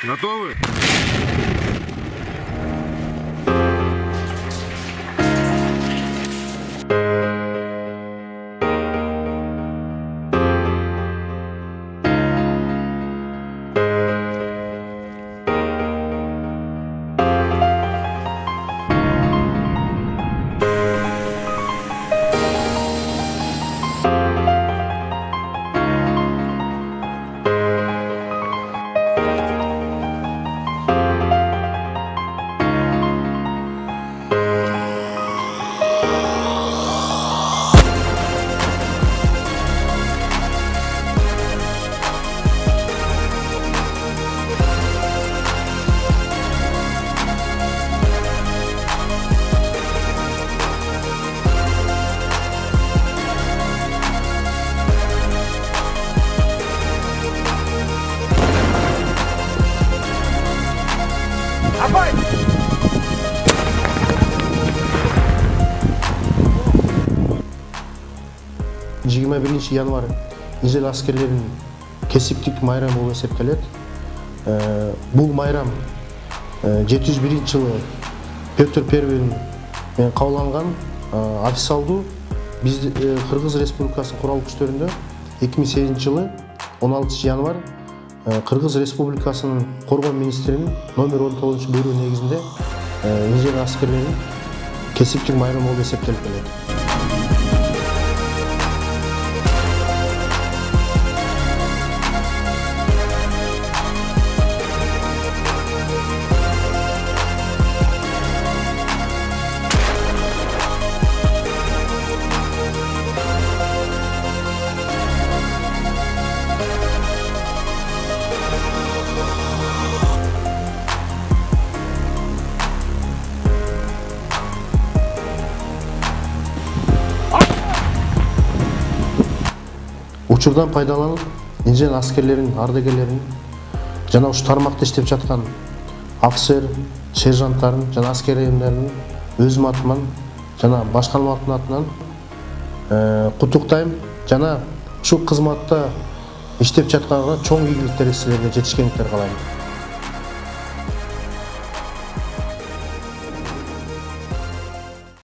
Готовы? Абай! 21 январь Нижел аскерлерinin кесиптик майрамы болуп эсептелет. Бул майрам 701 жылы Петр Первийин менен кабылган официалдуу биз Кыргыз Республикасынын курал күчтөрүндө 2008 жылы 16 январь Кыргыз Республикасынын Коргоо министринин номер 19 буйругу негизинде Нижел аскерлерinin кесиптик майрамы болуп эсептелип келет. Учурдан пайдаланып, Нижел аскерлерин, ардагерлерин жана ушу тармакта иштеп жаткан офицер, сержанттарын жана аскер айымдарын өзүм атыман жана башкармалыктын атынан куттуктайм жана ушу кызматта иштеп жатканга чоң ийгиликтер силерге жетишкендиктер каалайм.